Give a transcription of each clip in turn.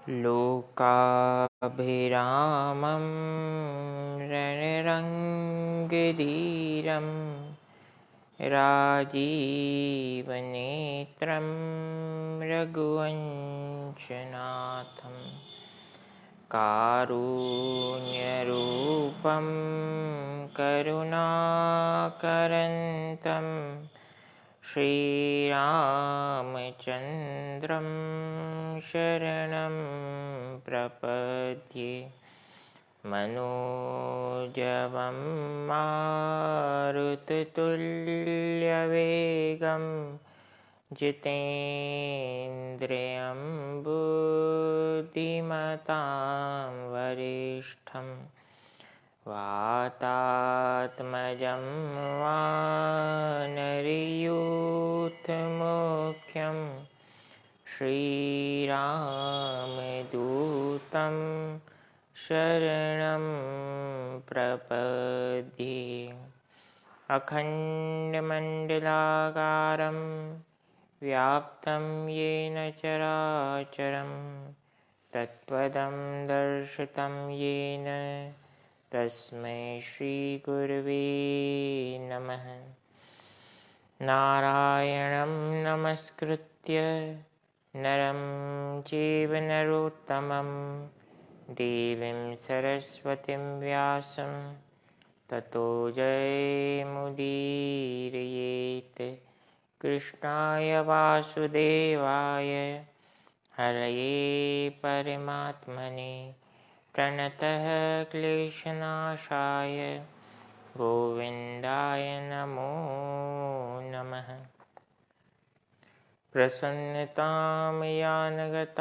लोकाभिरामं रणरङ्गधीरं राजीवनेत्रं रघुवंशनाथं कारुण्यरूपं करुणाकरन्तं श्रीरामचन्द्रं शरणं प्रपद्ये। मनोजवं मारुततुल्यवेगं जितेन्द्रियं बुद्धिमतां वरिष्ठं वातात्मजं वानरयूथमुख्यं श्रीरामदूतं शरणं प्रपद्ये। अखण्डमण्डलाकारं व्याप्तं येन चराचरं तत्पदं दर्शितं येन तस्मै श्रीगुरवे नमः। नारायणं नमस्कृत्य नरं चैव नरोत्तमं देवीं सरस्वतीं व्यासं ततो जयमुदीरयेत्। कृष्णाय वासुदेवाय हरये परमात्मने प्रणतः क्लेशनाशाय गोविन्दाय नमो नमः। प्रसन्नतां यानगताभिषेक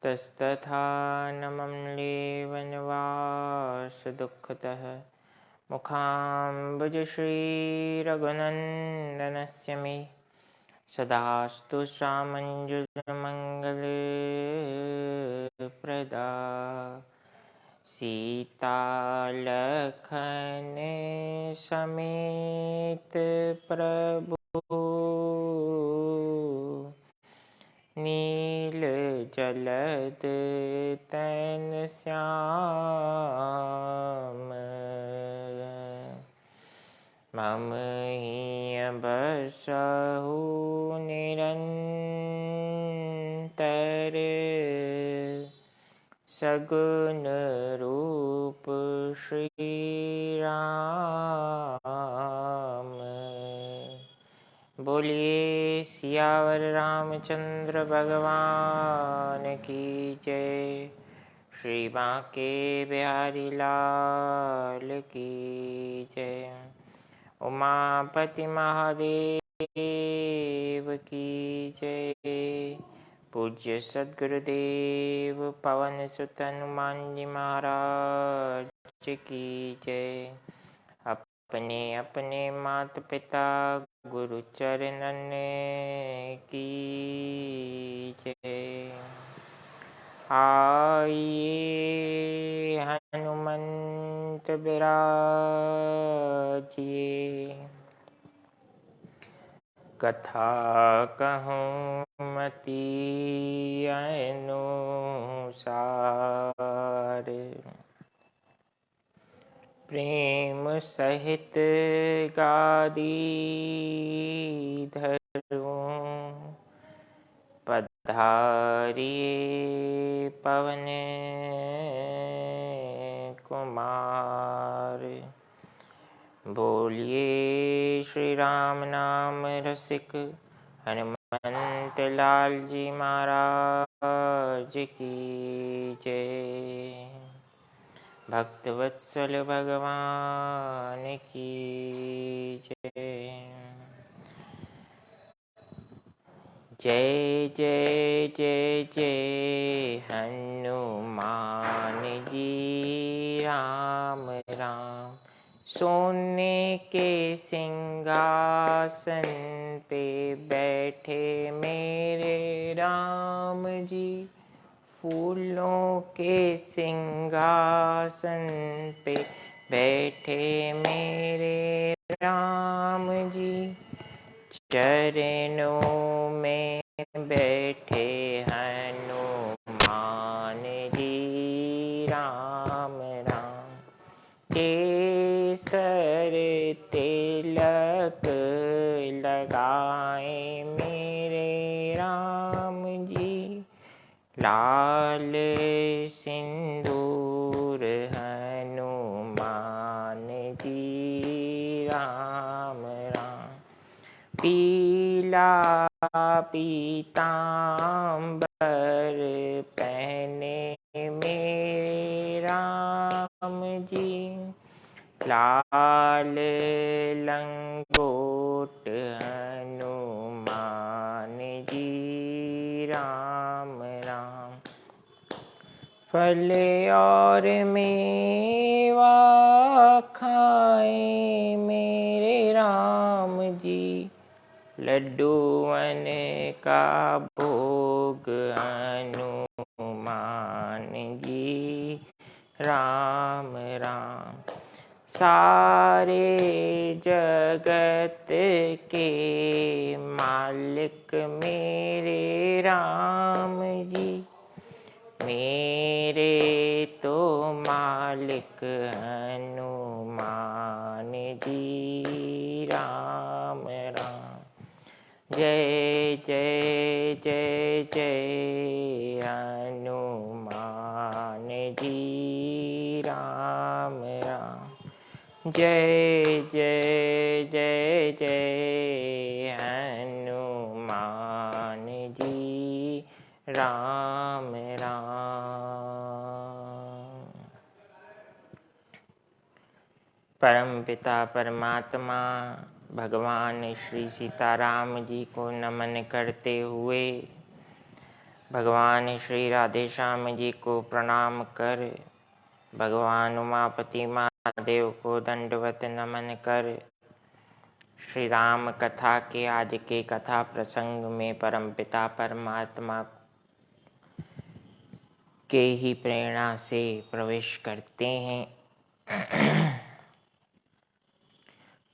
तस्तथा नमम्ले वनवासदुःखतः मुखाम्बुज श्रीरघुनन्दनस्य मे सदास्तु सामञ्जस्यमङ्गलप्रदा। सीतालखन समेत प्रभु नील जलद तन श्याम मम हिय बसहु निरंतर सगुण रूप श्री राम। बोलिए सियावर रामचंद्र भगवान की जय। श्री बांके बिहारी लाल की जय। उमापति महादेव की जय। पूज्य सद्गुरुदेव पवन सुत हनुमान जी महाराज की जय। अपने अपने माता पिता गुरु चरणन की जय। आइए हनुमंत बिराजिए। कथा कहूँ मति अनुसार प्रेम सहित गादी धरूं। पधारिए पवन कुमार। बोलिए श्री राम नाम रसिक हनुमंत लाल जी महाराज की जय। भक्तवत्सल भगवान की जय। जय जय जय जय हनुमान जी राम राम। सोने के सिंहासन पे बैठे मेरे राम जी। फूलों के सिंहासन पे बैठे मेरे राम जी। चरणों में बैठे हैं लाल सिंदूर हनुमान जी राम राम। पीला पीतांबर पहने मेरे राम जी। लाल लंगोट हनुमान जी राम राम। फल और मेवा खाए मेरे राम जी। लड्डूवन का भोग हनुमान जी राम राम। सारे जगत के मालिक मेरे राम जी। मेरे तो मालिक हनुमान जी राम राम। जय जय जय जय हनुमान जी राम राम। जय जय जय जय हनुमान जी राम राम। परम पिता परमात्मा भगवान श्री सीताराम जी को नमन करते हुए भगवान श्री राधे श्याम जी को प्रणाम कर, भगवान उमापति महादेव को दंडवत नमन कर, श्री राम कथा के आज के कथा प्रसंग में परमपिता परमात्मा के ही प्रेरणा से प्रवेश करते हैं।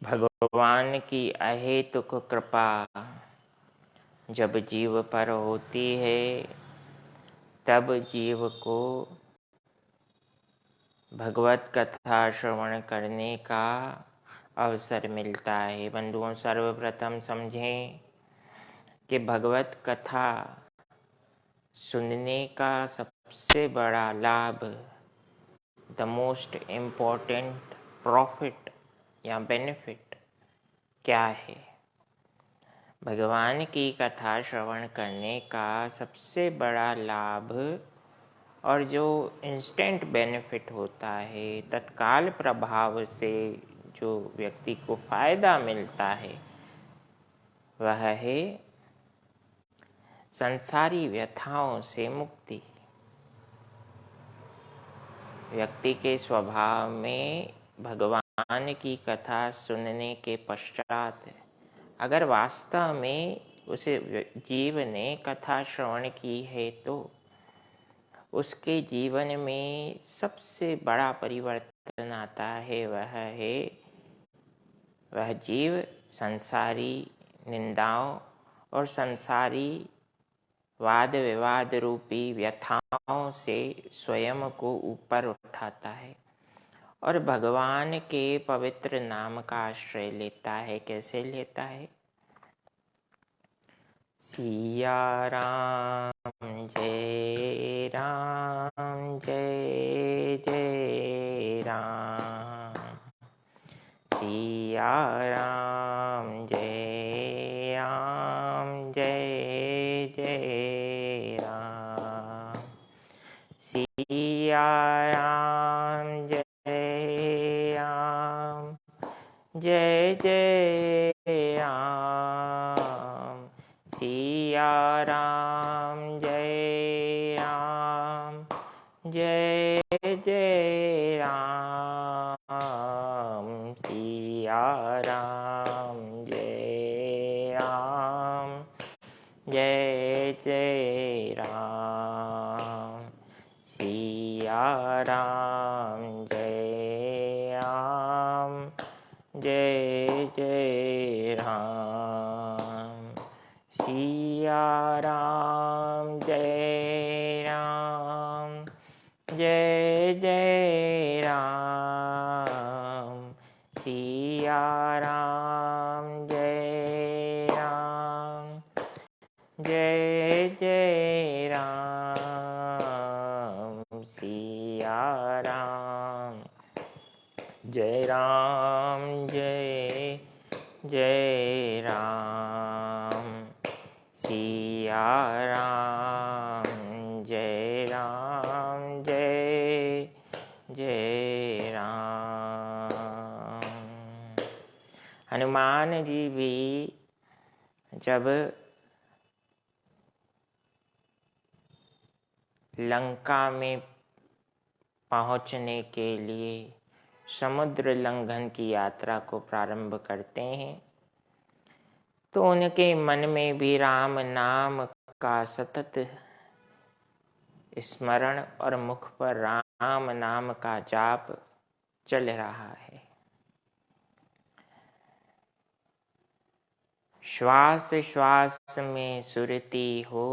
भगवान की अहेतुक कृपा जब जीव पर होती है तब जीव को भगवत कथा श्रवण करने का अवसर मिलता है। बंधुओं, सर्वप्रथम समझें कि भगवत कथा सुनने का सबसे बड़ा लाभ, द मोस्ट इम्पोर्टेंट प्रॉफिट या बेनिफिट क्या है? भगवान की कथा श्रवण करने का सबसे बड़ा लाभ और जो इंस्टेंट बेनिफिट होता है, तत्काल प्रभाव से जो व्यक्ति को फायदा मिलता है, वह है संसारी व्यथाओं से मुक्ति। व्यक्ति के स्वभाव में भगवान की कथा सुनने के पश्चात अगर वास्तव में उस जीव ने कथा श्रवण की है तो उसके जीवन में सबसे बड़ा परिवर्तन आता है। वह जीव संसारी निंदाओं और संसारी वाद विवाद रूपी व्यथाओं से स्वयं को ऊपर उठाता है और भगवान के पवित्र नाम का आश्रय लेता है। कैसे लेता है? सिया राम जय राम जय जय राम। सिया राम जय राम जय जय राम। सिया राम जय राम जय जय राम। सिया राम जय राम जय जय राम। सिया राम जय राम जय जय राम। सिया राम जय राम जय जय राम। सिया राम जय राम जय जय राम। सिया राम जय राम जय जय राम। जय राम जय जय राम, सिया राम जय जय राम। हनुमान जी भी जब लंका में पहुंचने के लिए समुद्र लंघन की यात्रा को प्रारंभ करते हैं तो उनके मन में भी राम नाम का सतत स्मरण और मुख पर राम नाम का जाप चल रहा है। श्वास श्वास में सुरती हो,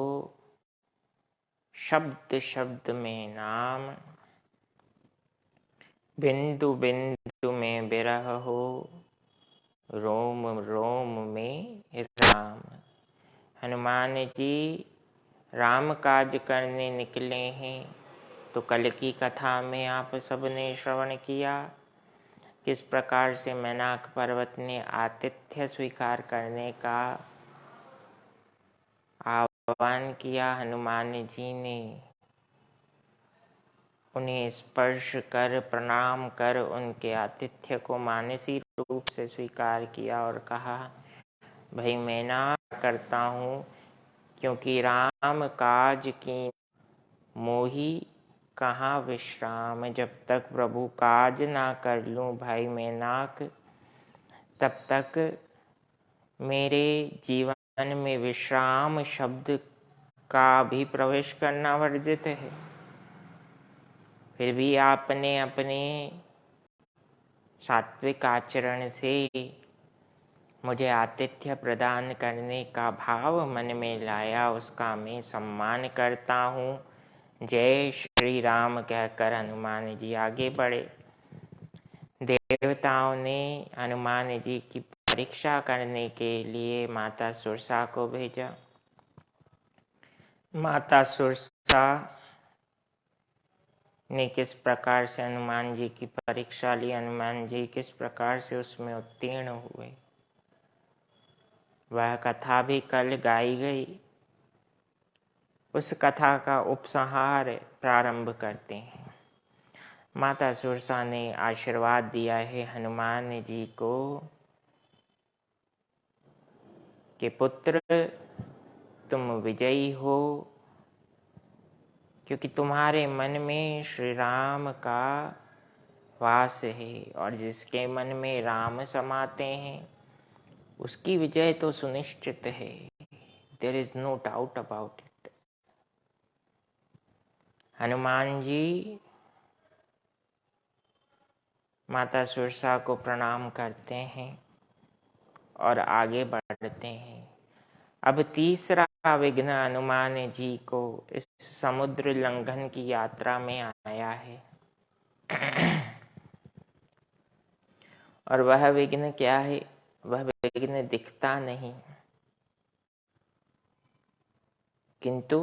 शब्द शब्द में नाम, बिंदु बिंदु में विरह हो, रोम रोम में राम। हनुमान जी राम काज करने निकले हैं तो कल की कथा में आप सबने श्रवण किया किस प्रकार से मैनाक पर्वत ने आतिथ्य स्वीकार करने का आह्वान किया। हनुमान जी ने उन्हें स्पर्श कर प्रणाम कर उनके आतिथ्य को मानसी रूप से स्वीकार किया और कहा, भाई मैं ना करता हूँ क्योंकि राम काज की मोही कहाँ विश्राम। जब तक प्रभु काज ना कर लूँ भाई मैं नाक, तब तक मेरे जीवन में विश्राम शब्द का भी प्रवेश करना वर्जित है। फिर भी आपने अपने सात्विक आचरण से मुझे आतिथ्य प्रदान करने का भाव मन में लाया, उसका मैं सम्मान करता हूँ। जय श्री राम कहकर हनुमान जी आगे बढ़े। देवताओं ने हनुमान जी की परीक्षा करने के लिए माता सुरसा को भेजा। माता सुरसा ने किस प्रकार से हनुमान जी की परीक्षा ली, हनुमान जी किस प्रकार से उसमें उत्तीर्ण हुए, वह कथा भी कल गाई गई। उस कथा का उपसंहार प्रारंभ करते हैं। माता सुरसा ने आशीर्वाद दिया है हनुमान जी को कि पुत्र तुम विजयी हो, क्योंकि तुम्हारे मन में श्री राम का वास है और जिसके मन में राम समाते हैं उसकी विजय तो सुनिश्चित है। There is no doubt about it. Hanuman ji माता सुरसा को प्रणाम करते हैं और आगे बढ़ते हैं। अब तीसरा विघ्न हनुमान जी को इस समुद्र लंघन की यात्रा में आया है। और वह विघ्न क्या है? वह विघ्न दिखता नहीं, किंतु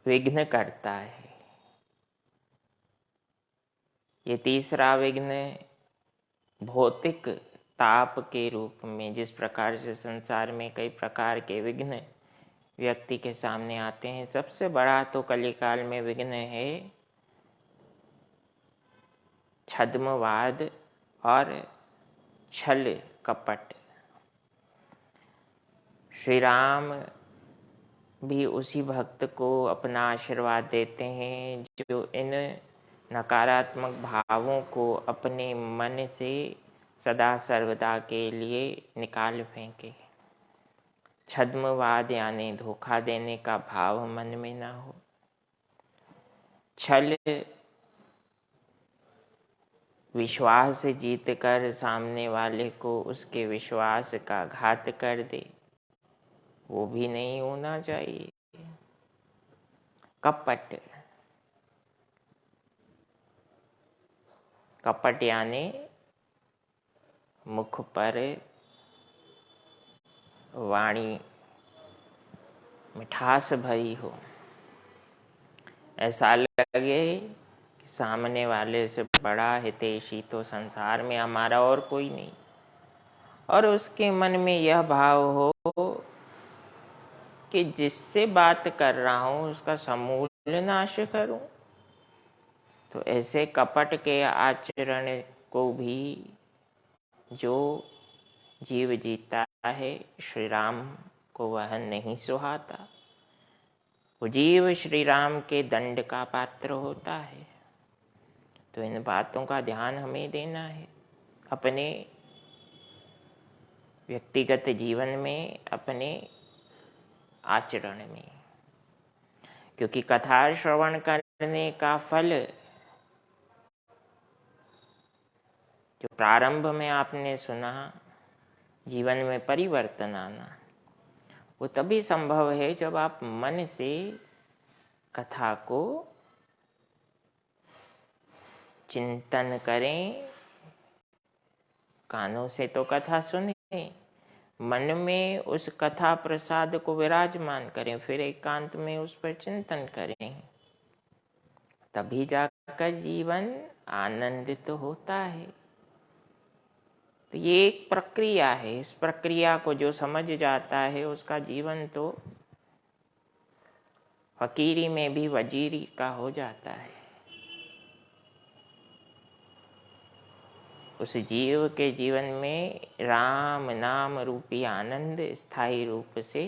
विघ्न करता है। ये तीसरा विघ्न भौतिक ताप के रूप में, जिस प्रकार से संसार में कई प्रकार के विघ्न व्यक्ति के सामने आते हैं, सबसे बड़ा तो कलिकाल में विघ्न है छद्मवाद और छल कपट। श्री राम भी उसी भक्त को अपना आशीर्वाद देते हैं जो इन नकारात्मक भावों को अपने मन से सदा सर्वदा के लिए निकाल फेंके। छद्मवाद यानी धोखा देने का भाव मन में ना हो। छल विश्वास जीत कर सामने वाले को उसके विश्वास का घात कर दे, वो भी नहीं होना चाहिए। कपट, कपट यानी मुख पर वाणी मिठास भरी हो, ऐसा लगे कि सामने वाले से बड़ा हितैषी तो संसार में हमारा और कोई नहीं, और उसके मन में यह भाव हो कि जिससे बात कर रहा हूं उसका समूल नाश करूं, तो ऐसे कपट के आचरण को भी जो जीव जीता है, श्री राम को वह नहीं सुहाता। वो जीव श्री राम के दंड का पात्र होता है। तो इन बातों का ध्यान हमें देना है अपने व्यक्तिगत जीवन में, अपने आचरण में, क्योंकि कथा श्रवण करने का फल जो प्रारंभ में आपने सुना, जीवन में परिवर्तन आना, वो तभी संभव है जब आप मन से कथा को चिंतन करें, कानों से तो कथा सुने, मन में उस कथा प्रसाद को विराजमान करें, फिर एकांत में उस पर चिंतन करें, तभी जाकर जीवन आनंदित होता है। तो ये एक प्रक्रिया है। इस प्रक्रिया को जो समझ जाता है उसका जीवन तो फकीरी में भी वजीरी का हो जाता है। उस जीव के जीवन में राम नाम रूपी आनंद स्थायी रूप से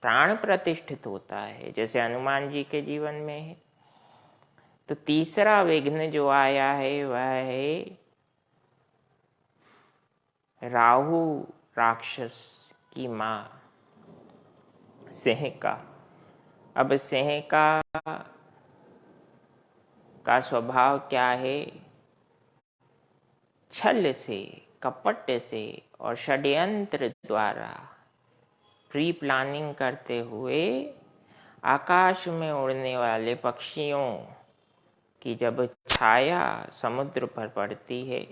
प्राण प्रतिष्ठित होता है, जैसे हनुमान जी के जीवन में है। तो तीसरा विघ्न जो आया है वह है राहु राक्षस की मां सिंह का। अब सिंह का स्वभाव क्या है? छल से, कपट से और षड्यंत्र द्वारा प्री प्लानिंग करते हुए आकाश में उड़ने वाले पक्षियों की जब छाया समुद्र पर पड़ती है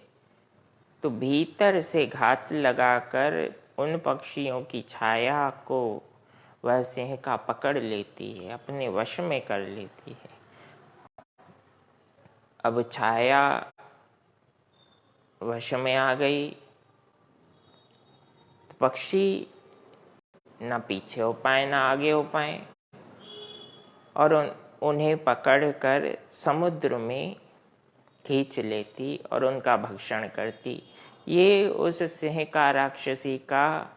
तो भीतर से घात लगाकर उन पक्षियों की छाया को वह सिंह का पकड़ लेती है, अपने वश में कर लेती है। अब छाया वश में आ गई, तो पक्षी न पीछे हो पाए न आगे हो पाए, और उन्हें पकड़कर समुद्र में खींच लेती और उनका भक्षण करती। ये उस सिंह का, राक्षसी का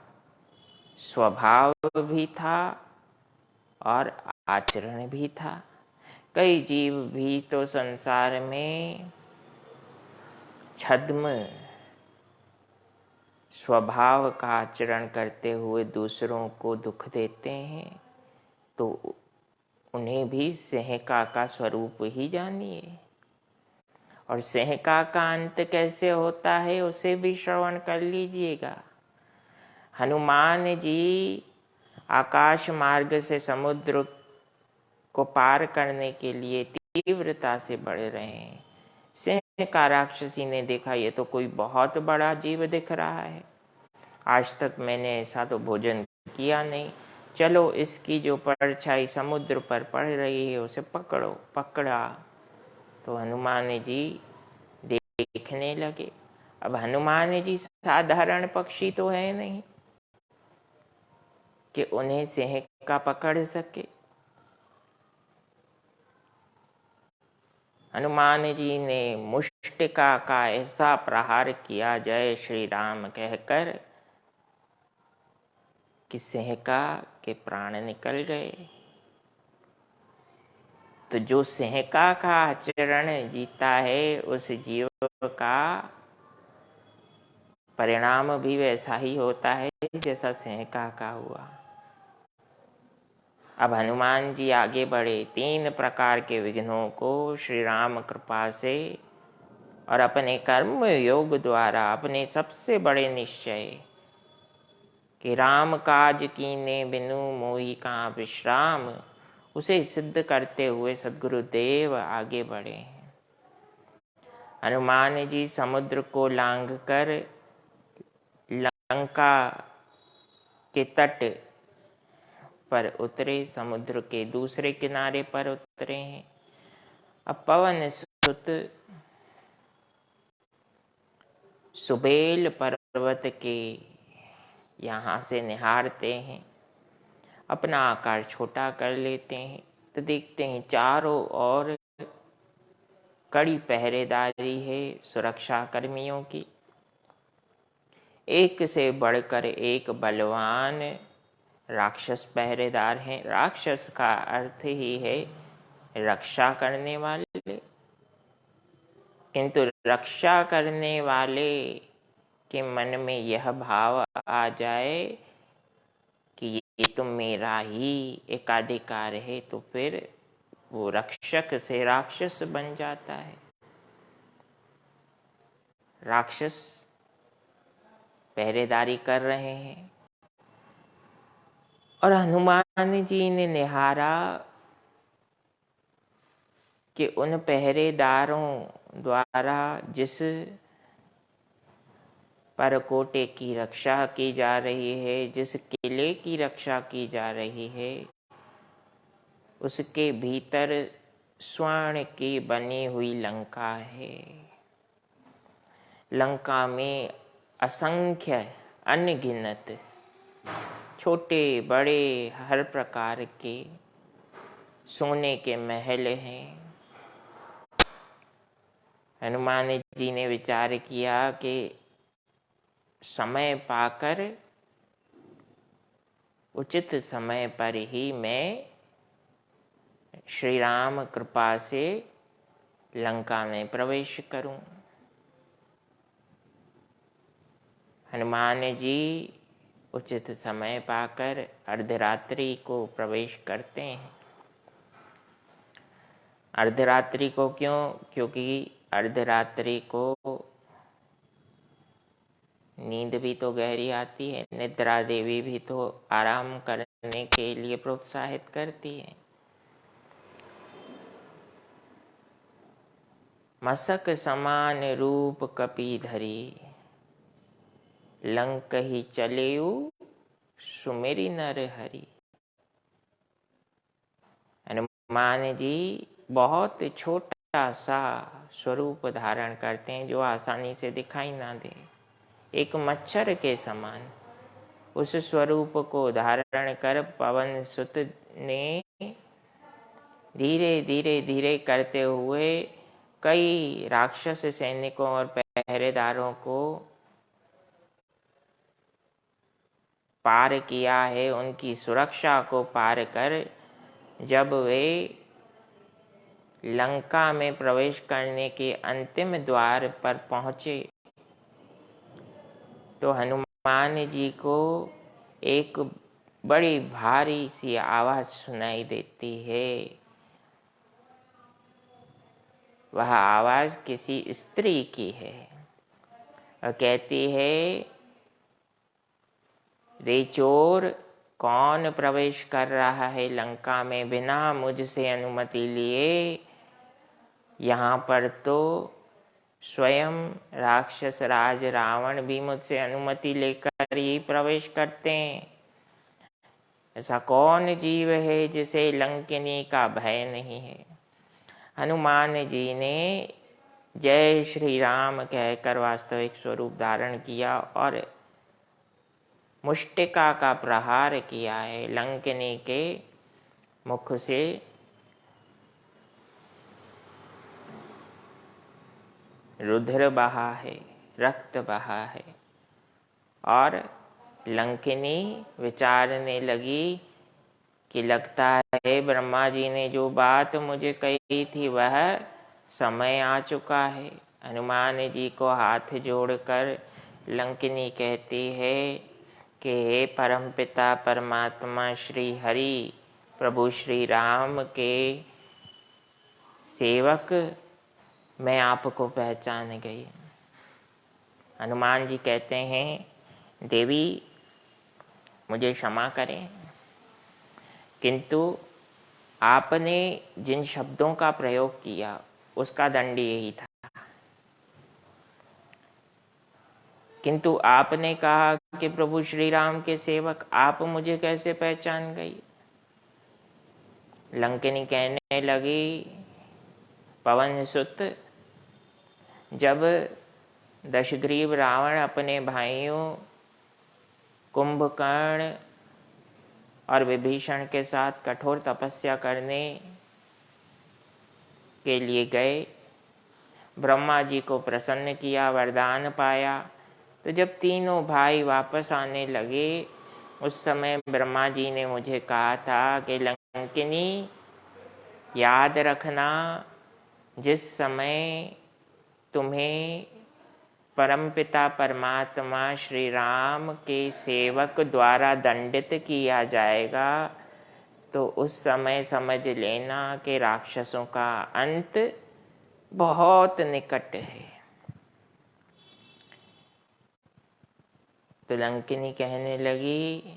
स्वभाव भी था और आचरण भी था। कई जीव भी तो संसार में छद्म स्वभाव का आचरण करते हुए दूसरों को दुख देते हैं, तो उन्हें भी सिंहिका का स्वरूप ही जानिए। और सिंहिका का अंत कैसे होता है उसे भी श्रवण कर लीजिएगा। हनुमान जी आकाश मार्ग से समुद्र को पार करने के लिए तीव्रता से बढ़ रहे हैं। सिंह का राक्षसी ने देखा ये तो कोई बहुत बड़ा जीव दिख रहा है, आज तक मैंने ऐसा तो भोजन किया नहीं, चलो इसकी जो परछाई समुद्र पर पड़ रही है उसे पकड़ो। पकड़ा तो हनुमान जी देखने लगे। अब हनुमान जी साधारण पक्षी तो है नहीं कि उन्हें सिंह का पकड़ सके। हनुमान जी ने मुष्टिका का ऐसा प्रहार किया जय श्री राम कहकर कि सिंहिका के प्राण निकल गए। तो जो सिंहिका का आचरण जीता है उस जीव का परिणाम भी वैसा ही होता है जैसा सिंहिका का हुआ। अब हनुमान जी आगे बढ़े, 3 प्रकार के विघ्नों को श्री राम कृपा से और अपने कर्म योग द्वारा, अपने सबसे बड़े निश्चय कि राम काज कीने बिनु मोहि का विश्राम, उसे सिद्ध करते हुए सद्गुरुदेव आगे बढ़े हैं। हनुमान जी समुद्र को लांघकर लंका के तट पर उतरे, समुद्र के दूसरे किनारे पर उतरे हैं। अब पवन सुत सुबेल पर्वत के यहाँ से निहारते हैं, अपना आकार छोटा कर लेते हैं, तो देखते हैं चारों ओर कड़ी पहरेदारी है सुरक्षा कर्मियों की। एक से बढ़कर एक बलवान राक्षस पहरेदार हैं। राक्षस का अर्थ ही है रक्षा करने वाले, किंतु रक्षा करने वाले के मन में यह भाव आ जाए कि ये तो मेरा ही एकाधिकार है, तो फिर वो रक्षक से राक्षस बन जाता है। राक्षस पहरेदारी कर रहे हैं और हनुमान जी ने निहारा कि उन पहरेदारों द्वारा जिस परकोटे की रक्षा की जा रही है, जिस किले की रक्षा की जा रही है, उसके भीतर स्वर्ण की बनी हुई लंका है। लंका में असंख्य अनगिनत छोटे बड़े हर प्रकार के सोने के महल हैं। हनुमान जी ने विचार किया कि समय पाकर उचित समय पर ही मैं श्री राम कृपा से लंका में प्रवेश करूं। हनुमान जी उचित समय पाकर अर्धरात्रि को प्रवेश करते हैं। अर्धरात्रि को क्यों? क्योंकि अर्धरात्रि को नींद भी तो गहरी आती है, निद्रा देवी भी तो आराम करने के लिए प्रोत्साहित करती है। मसक समान रूप कपि धरी, लंक ही चलेऊ सुमेरी नर हरि। हनुमान जी बहुत छोटा सा स्वरूप धारण करते हैं जो आसानी से दिखाई ना दे, एक मच्छर के समान। उस स्वरूप को धारण कर पवन सुत ने धीरे धीरे धीरे करते हुए कई राक्षस सैनिकों और पहरेदारों को पार किया है। उनकी सुरक्षा को पार कर जब वे लंका में प्रवेश करने के अंतिम द्वार पर पहुंचे तो हनुमान जी को एक बड़ी भारी सी आवाज सुनाई देती है। वह आवाज किसी स्त्री की है और कहती है, रे चोर, कौन प्रवेश कर रहा है लंका में बिना मुझसे अनुमति लिए? यहाँ पर तो स्वयं राक्षस राज रावण भी मुझसे अनुमति लेकर ही प्रवेश करते हैं। ऐसा कौन जीव है जिसे लंकिनी का भय नहीं है? हनुमान जी ने जय श्री राम कहकर वास्तविक स्वरूप धारण किया और मुष्टिका का प्रहार किया है। लंकिनी के मुख से रुधिर बहा है, रक्त बहा है और लंकिनी विचारने लगी कि लगता है ब्रह्मा जी ने जो बात मुझे कही थी वह समय आ चुका है। हनुमान जी को हाथ जोड़कर लंकिनी कहती है कि हे परमपिता परमात्मा श्री हरि प्रभु श्री राम के सेवक, मैं आपको पहचान गई। हनुमान जी कहते हैं, देवी मुझे क्षमा करें, किंतु आपने जिन शब्दों का प्रयोग किया उसका दंड यही था। किंतु आपने कहा कि प्रभु श्री राम के सेवक, आप मुझे कैसे पहचान गई? लंकिनी कहने लगी, पवन सुत, जब दशग्रीव रावण अपने भाइयों कुंभकर्ण और विभीषण के साथ कठोर तपस्या करने के लिए गए, ब्रह्मा जी को प्रसन्न किया, वरदान पाया, तो जब तीनों भाई वापस आने लगे, उस समय ब्रह्मा जी ने मुझे कहा था कि लंकिनी, याद रखना, जिस समय तुम्हें परमपिता परमात्मा श्री राम के सेवक द्वारा दंडित किया जाएगा, तो उस समय समझ लेना कि राक्षसों का अंत बहुत निकट है। तो लंकिनी कहने लगी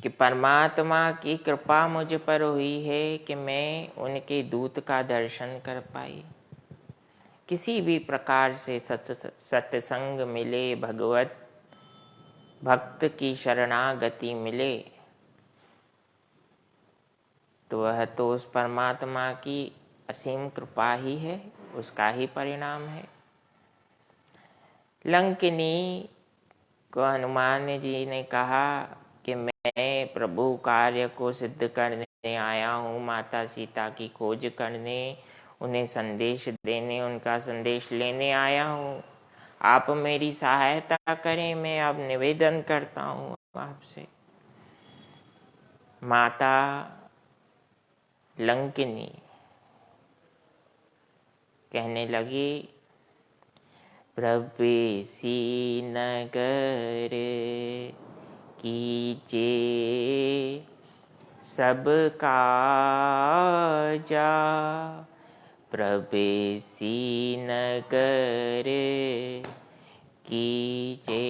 कि परमात्मा की कृपा मुझ पर हुई है कि मैं उनके दूत का दर्शन कर पाई। किसी भी प्रकार से सत्संग मिले, भगवत भक्त की शरणागति मिले, तो वह तो उस परमात्मा की असीम कृपा ही है, उसका ही परिणाम है। लंकिनी को हनुमान जी ने कहा कि मैं प्रभु कार्य को सिद्ध करने आया हूँ, माता सीता की खोज करने, उन्हें संदेश देने, उनका संदेश लेने आया हूँ। आप मेरी सहायता करें, मैं अब निवेदन करता हूँ आपसे। माता लंकिनी कहने लगी, प्रवेशी नगर कीजे सब काजा, प्रवेशी नगर कीजे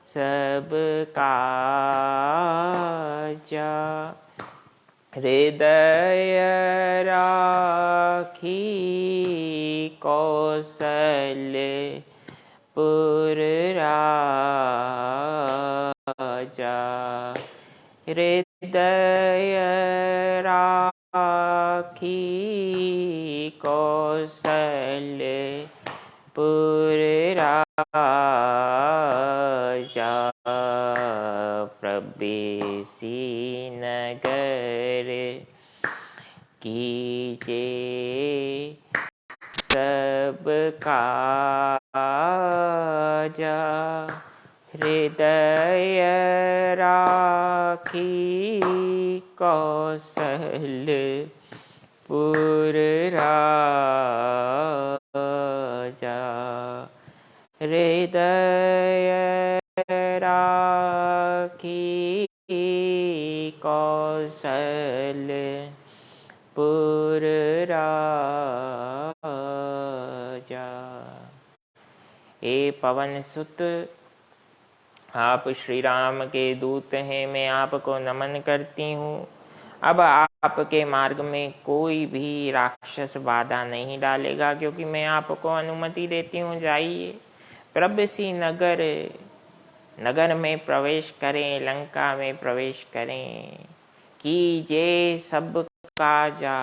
सब काजा, हृदय राखी कौशलपुर राजा, हृदय राखी कौशलपुर राजा, प्रवेशी नगर कीजे सब काजा, हृदय राखी कौशलपुर राजा, हृदय राखी कौशलपुर राजा। हे पवन सुत, आप श्री राम के दूत हैं, मैं आपको नमन करती हूँ। अब आपके मार्ग में कोई भी राक्षस बाधा नहीं डालेगा, क्योंकि मैं आपको अनुमति देती हूँ, जाइए प्रवेशी नगर में प्रवेश करें, लंका में प्रवेश करें। कीजिए सब काजा,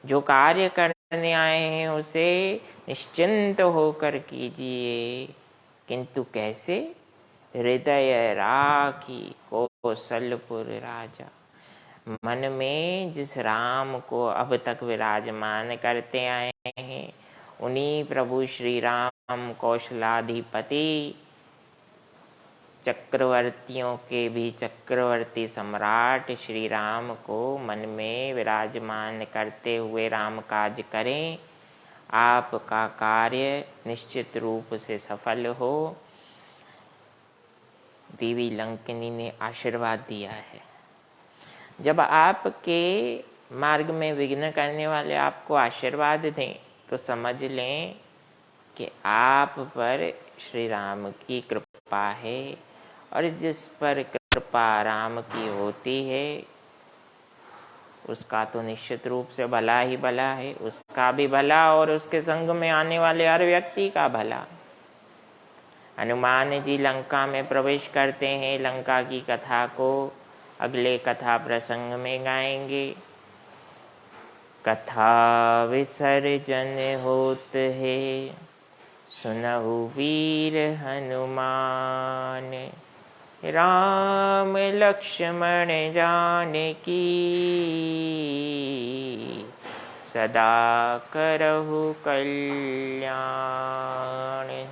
जो कार्य करने आए हैं उसे निश्चिंत होकर कीजिए, किंतु कैसे? हृदय राखी कौशलपुर राजा, मन में जिस राम को अब तक विराजमान करते आए हैं, उन्हीं प्रभु श्री राम कौशलाधिपति, चक्रवर्तियों के भी चक्रवर्ती सम्राट श्री राम को मन में विराजमान करते हुए राम काज करें। आपका कार्य निश्चित रूप से सफल हो। देवी लंकिनी ने आशीर्वाद दिया है। जब आपके मार्ग में विघ्न करने वाले आपको आशीर्वाद दें, तो समझ लें कि आप पर श्री राम की कृपा है, और जिस पर कृपा राम की होती है उसका तो निश्चित रूप से भला ही भला है, उसका भी भला और उसके संग में आने वाले हर व्यक्ति का भला। हनुमान जी लंका में प्रवेश करते हैं, लंका की कथा को अगले कथा प्रसंग में गाएंगे। कथा विसर्जन होत है, सुनहु वीर हनुमान, राम लक्ष्मण जानकी, सदा करहु कल्याण।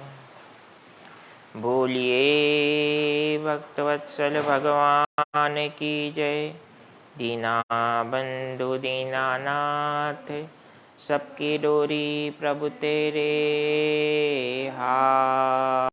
बोलिए भक्तवत्सल भगवान की जय। दीना बंधु दीनानाथ, सबकी डोरी प्रभु तेरे हाथ।